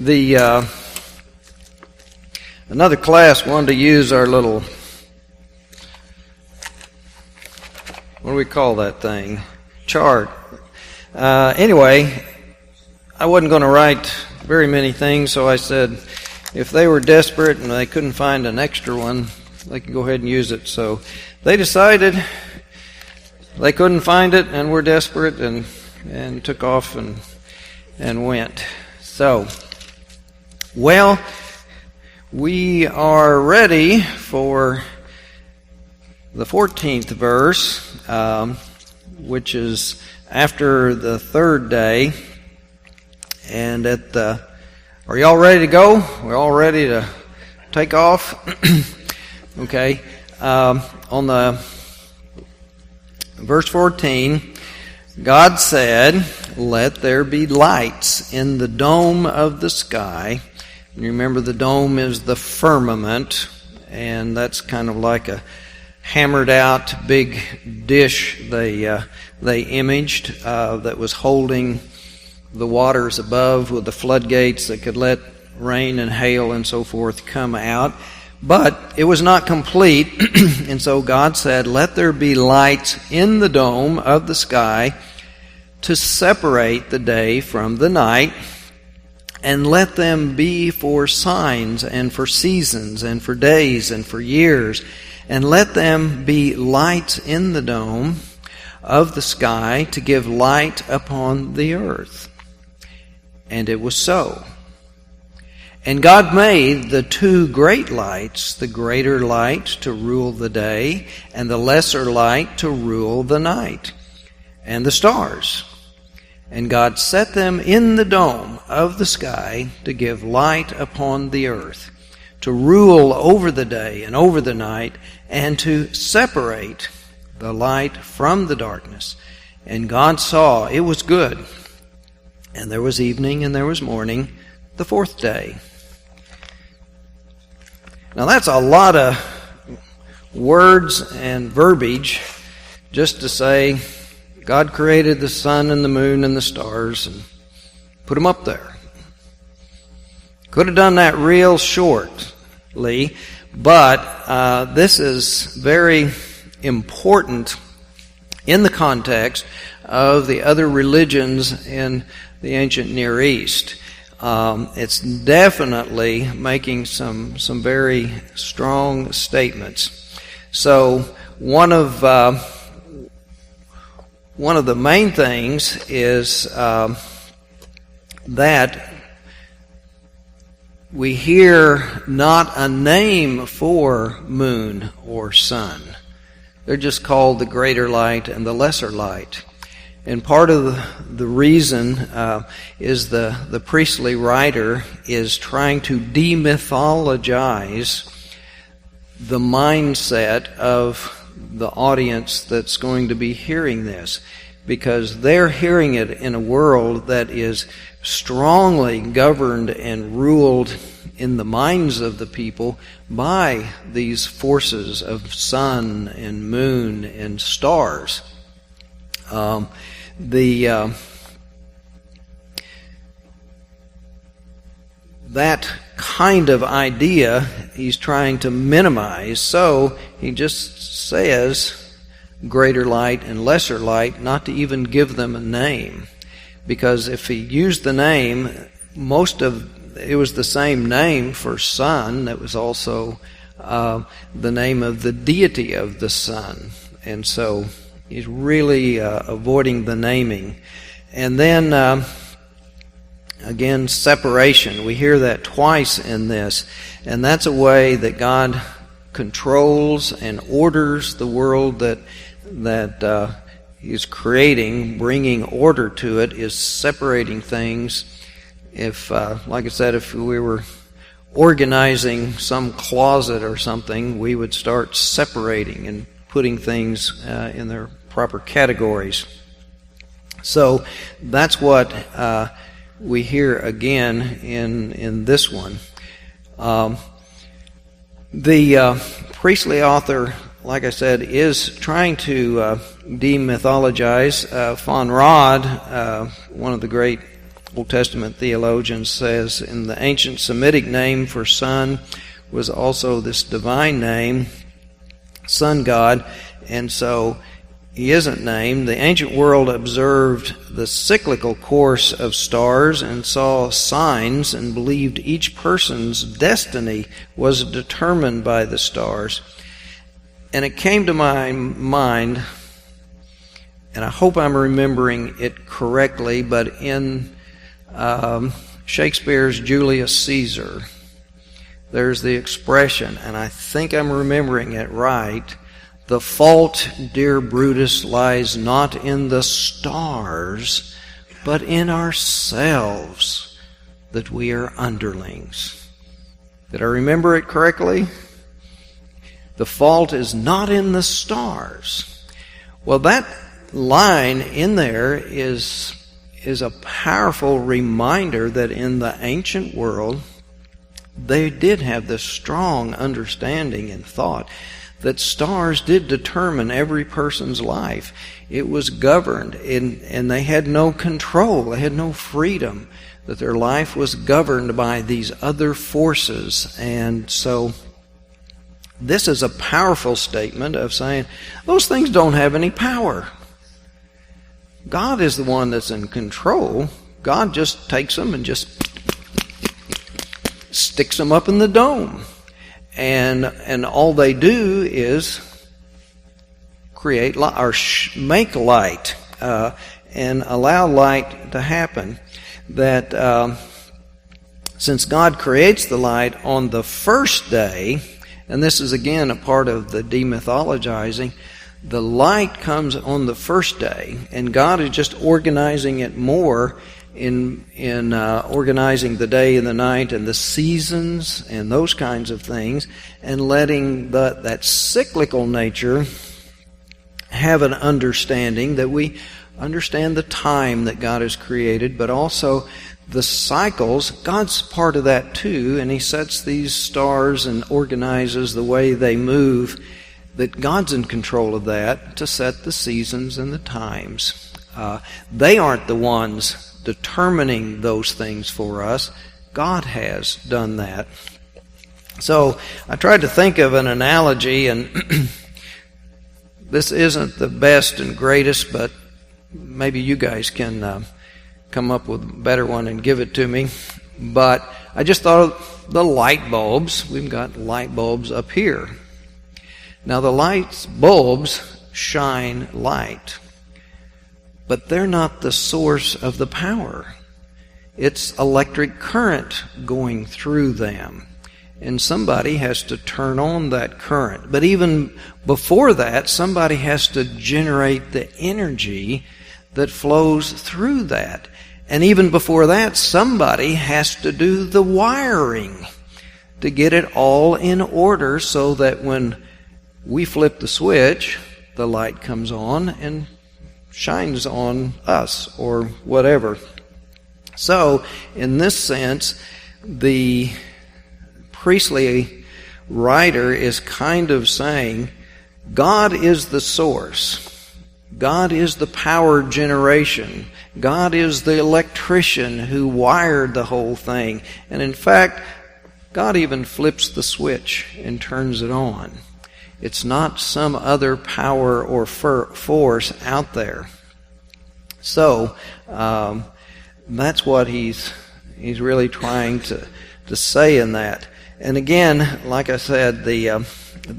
The another class wanted to use our little, what do we call that thing? Chart. Anyway, I wasn't going to write very many things, so I said if they were desperate and they couldn't find an extra one, they could go ahead and use it. So they decided they couldn't find it and were desperate and took off and went. So, well, we are ready for the 14th verse, which is after the third day. And are y'all ready to go? We're all ready to take off? Okay. On the verse 14, God said, "Let there be lights in the dome of the sky." And remember, the dome is the firmament, and that's kind of like a hammered out big dish they imaged that was holding the waters above with the floodgates that could let rain and hail and so forth come out. But it was not complete, and so God said, "Let there be lights in the dome of the sky to separate the day from the night, and let them be for signs and for seasons and for days and for years, and let them be lights in the dome of the sky to give light upon the earth." And it was so. And God made the two great lights, the greater light to rule the day, and the lesser light to rule the night, and the stars. And God set them in the dome of the sky to give light upon the earth, to rule over the day and over the night, and to separate the light from the darkness. And God saw it was good. And there was evening and there was morning, the fourth day. Now that's a lot of words and verbiage just to say God created the sun and the moon and the stars and put them up there. Could have done that real shortly, but this is very important in the context of the other religions in the ancient Near East. It's definitely making some very strong statements. So one of the main things is that we hear not a name for moon or sun. They're just called the greater light and the lesser light. And part of the reason is the priestly writer is trying to demythologize the mindset of the audience that's going to be hearing this, because they're hearing it in a world that is strongly governed and ruled in the minds of the people by these forces of sun and moon and stars. That kind of idea he's trying to minimize, so he just says greater light and lesser light, not to even give them a name. Because if he used the name, it was the same name for sun that was also the name of the deity of the sun. And so he's really avoiding the naming. And then, again, separation. We hear that twice in this. And that's a way that God controls and orders the world that He's creating, bringing order to it, is separating things. If, like I said, if we were organizing some closet or something, we would start separating and putting things in their proper categories. So that's what we hear again in this one. The priestly author, like I said, is trying to demythologize. Von Rad, one of the great Old Testament theologian says in the ancient Semitic name for sun was also this divine name, sun god, and so he isn't named. The ancient world observed the cyclical course of stars and saw signs and believed each person's destiny was determined by the stars. And it came to my mind, and I hope I'm remembering it correctly, but in Shakespeare's Julius Caesar, there's the expression, and I think I'm remembering it right, "The fault, dear Brutus, lies not in the stars, but in ourselves, that we are underlings." Did I remember it correctly? The fault is not in the stars. Well, that line in there is a powerful reminder that in the ancient world, they did have this strong understanding and thought that stars did determine every person's life. It was governed, and they had no control. They had no freedom, that their life was governed by these other forces. And so this is a powerful statement of saying, those things don't have any power. God is the one that's in control. God just takes them and just sticks them up in the dome. And all they do is create light, or make light, and allow light to happen. That since God creates the light on the first day, and this is again a part of the demythologizing, the light comes on the first day, and God is just organizing it more in organizing the day and the night and the seasons and those kinds of things, and letting that cyclical nature have an understanding that we understand the time that God has created, but also the cycles. God's part of that too, and He sets these stars and organizes the way they move, that God's in control of that to set the seasons and the times. They aren't the ones determining those things for us. God has done that. So I tried to think of an analogy, and this isn't the best and greatest, but maybe you guys can come up with a better one and give it to me. But I just thought of the light bulbs. We've got light bulbs up here. Now the light bulbs shine light, but they're not the source of the power. It's electric current going through them. And somebody has to turn on that current. But even before that, somebody has to generate the energy that flows through that. And even before that, somebody has to do the wiring to get it all in order so that when we flip the switch, the light comes on and shines on us or whatever. So, in this sense, the priestly writer is kind of saying, God is the source. God is the power generation. God is the electrician who wired the whole thing. And in fact, God even flips the switch and turns it on. It's not some other power or force out there. So, that's what he's really trying to say in that. And again, like I said,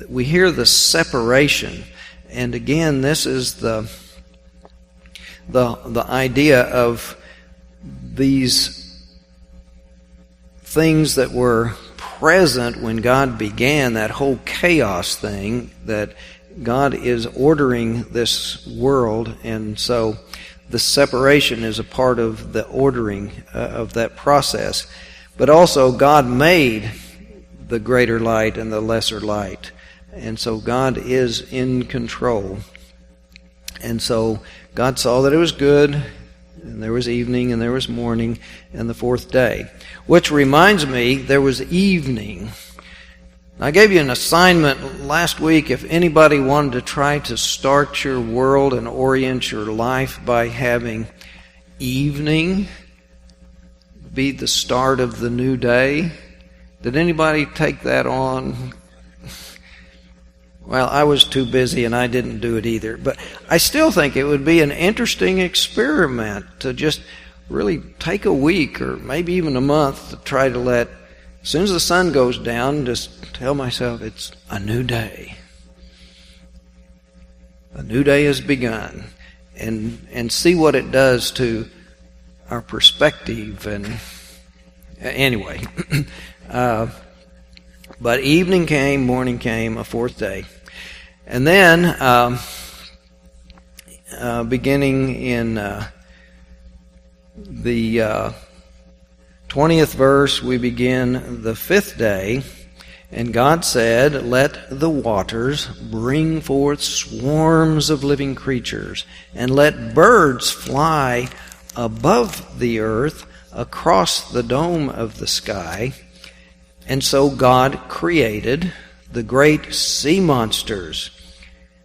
we hear the separation. And again, this is the idea of these things that were present when God began, that whole chaos thing, that God is ordering this world, and so the separation is a part of the ordering of that process. But also God made the greater light and the lesser light. And so God is in control. And so God saw that it was good, and there was evening, and there was morning, and the fourth day. Which reminds me, there was evening. I gave you an assignment last week. If anybody wanted to try to start your world and orient your life by having evening, be the start of the new day. Did anybody take that on? Well, I was too busy and I didn't do it either. But I still think it would be an interesting experiment to just really take a week or maybe even a month to try to let, as soon as the sun goes down, just tell myself it's a new day. A new day has begun. And see what it does to our perspective. And anyway, but evening came, morning came, a fourth day. And then, beginning in the 20th verse, we begin the fifth day. And God said, "Let the waters bring forth swarms of living creatures, and let birds fly above the earth across the dome of the sky." And so God created the great sea monsters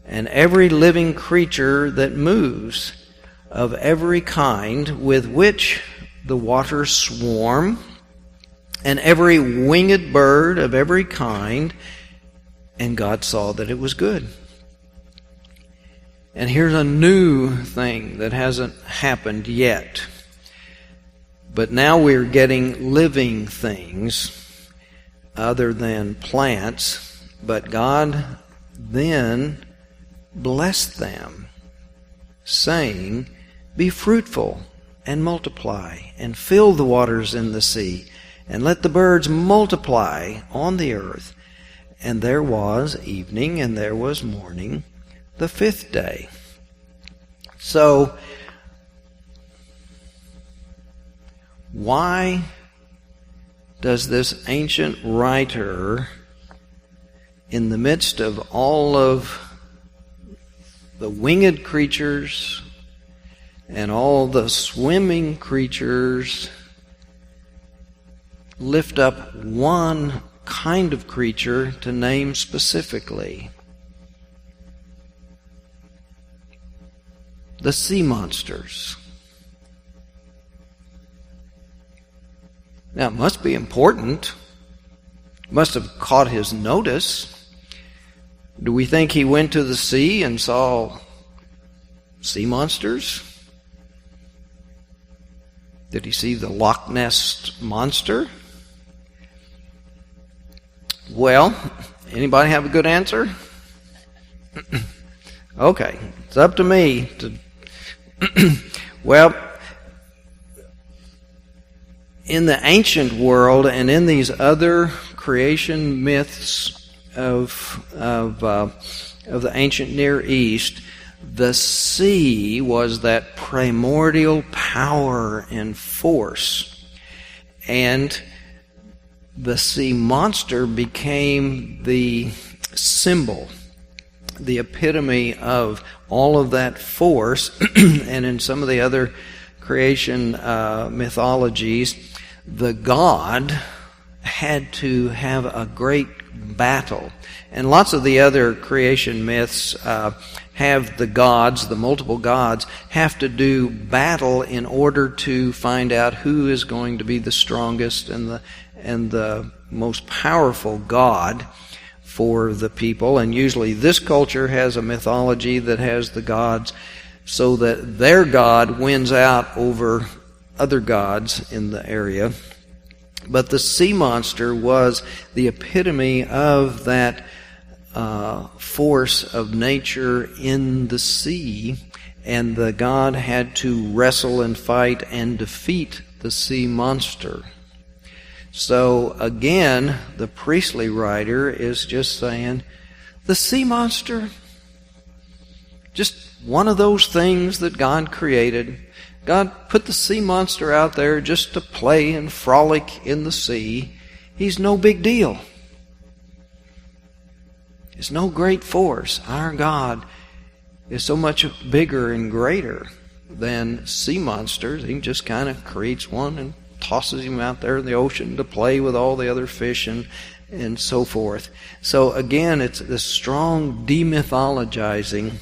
and every living creature that moves of every kind with which the waters swarm, and every winged bird of every kind, and God saw that it was good. And here's a new thing that hasn't happened yet. But now we're getting living things other than plants, but God then blessed them, saying, "Be fruitful and multiply, and fill the waters in the sea, and let the birds multiply on the earth." And there was evening, and there was morning, the fifth day. So, why does this ancient writer, in the midst of all of the winged creatures and all the swimming creatures, lift up one kind of creature to name specifically? The sea monsters. Now, it must be important. It must have caught his notice. Do we think he went to the sea and saw sea monsters? Did he see the Loch Ness Monster? Well, anybody have a good answer? Okay, it's up to me to... Well, in the ancient world and in these other creation myths of the ancient Near East, the sea was that primordial power and force. And the sea monster became the symbol, the epitome of all of that force. And in some of the other creation mythologies, the god had to have a great battle. And lots of the other creation myths have the gods, the multiple gods, have to do battle in order to find out who is going to be the strongest and the most powerful god for the people. And usually this culture has a mythology that has the gods so that their god wins out over other gods in the area. But the sea monster was the epitome of that force of nature in the sea, and the god had to wrestle and fight and defeat the sea monster. So again, the priestly writer is just saying, the sea monster, just one of those things that God created. God put the sea monster out there just to play and frolic in the sea. He's no big deal. It's no great force. Our God is so much bigger and greater than sea monsters. He just kind of creates one and tosses him out there in the ocean to play with all the other fish and so forth. So again, it's this strong demythologizing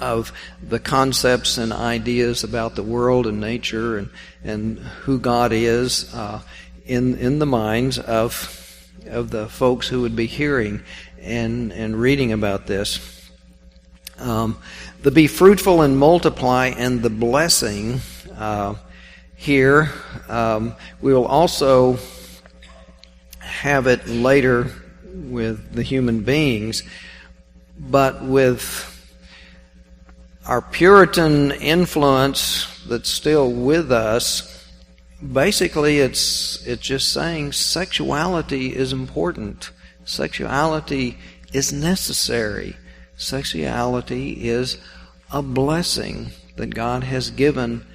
of the concepts and ideas about the world and nature and who God is in the minds of the folks who would be hearing and reading about this. The be fruitful and multiply and the blessing here, we will also have it later with the human beings, but with our Puritan influence that's still with us, basically it's just saying sexuality is important. Sexuality is necessary. Sexuality is a blessing that God has given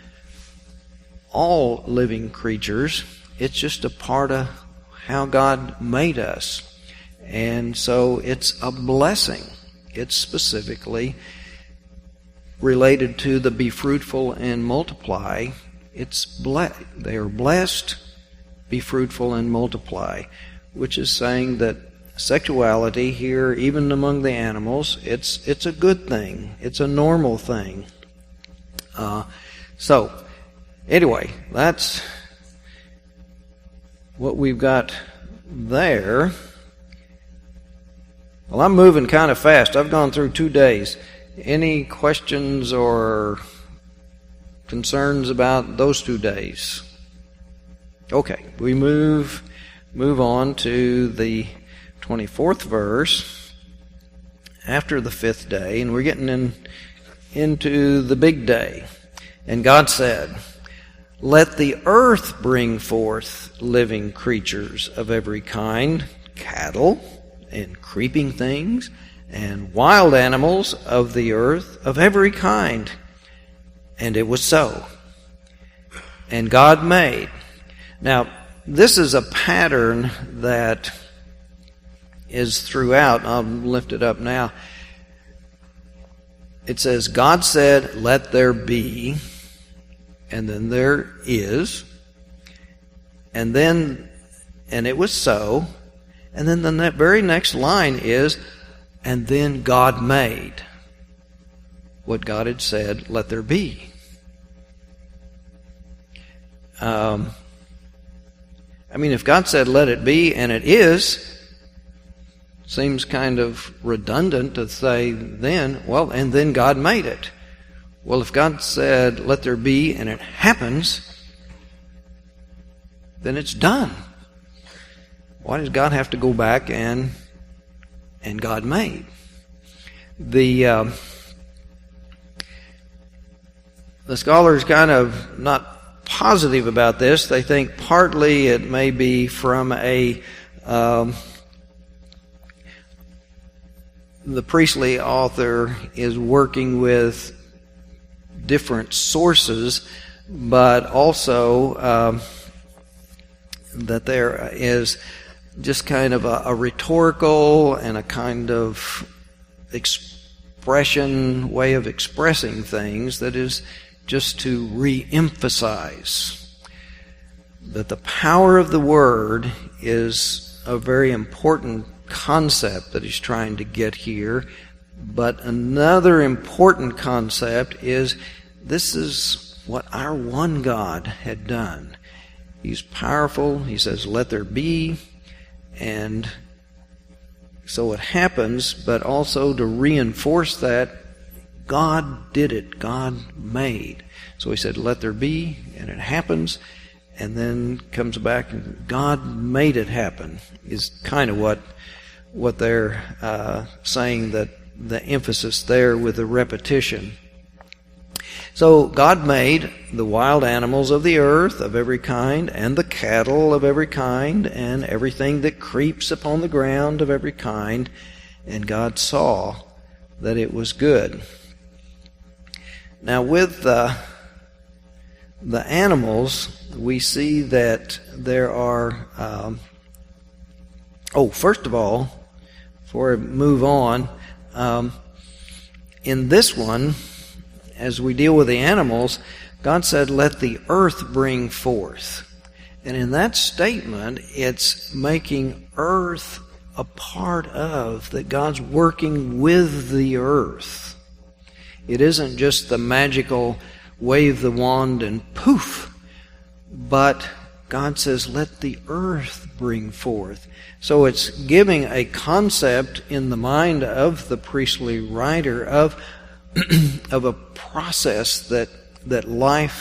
all living creatures. It's just a part of how God made us. And so it's a blessing. It's specifically related to the be fruitful and multiply. They are blessed, be fruitful and multiply, which is saying that sexuality here, even among the animals, it's a good thing. It's a normal thing. So, anyway, that's what we've got there. Well, I'm moving kind of fast. I've gone through 2 days. Any questions or concerns about those 2 days? Okay, we move on to the 24th verse after the 5th day, and we're getting into the big day. And God said, "Let the earth bring forth living creatures of every kind, cattle and creeping things, and wild animals of the earth of every kind." And it was so. And God made. Now, this is a pattern that is throughout. I'll lift it up now. It says, God said, "Let there be," and then there is, and it was so, and then the very next line is, and then God made what God had said, "Let there be." If God said, "Let it be," and it is, seems kind of redundant to say then, well, and then God made it. Well, if God said, "Let there be," and it happens, then it's done. Why does God have to go back and God made? The scholars kind of not positive about this. They think partly it may be from the Priestley author is working with different sources, but also that there is just kind of a rhetorical and a kind of way of expressing things that is just to re-emphasize that the power of the Word is a very important concept that he's trying to get here. But another important concept is this is what our one God had done. He's powerful. He says, "Let there be." And so it happens, but also to reinforce that, God did it. God made. So he said, "Let there be," and it happens, and then comes back and God made it happen, is kind of what they're saying, that the emphasis there with the repetition. So God made the wild animals of the earth of every kind, and the cattle of every kind, and everything that creeps upon the ground of every kind, and God saw that it was good. Now with the animals, we see that there are, first of all, before I move on, in this one, as we deal with the animals, God said, "Let the earth bring forth." And in that statement, it's making earth a part of, that God's working with the earth. It isn't just the magical wave the wand and poof, but God says, let the earth bring forth. So it's giving a concept in the mind of the priestly writer of a process that life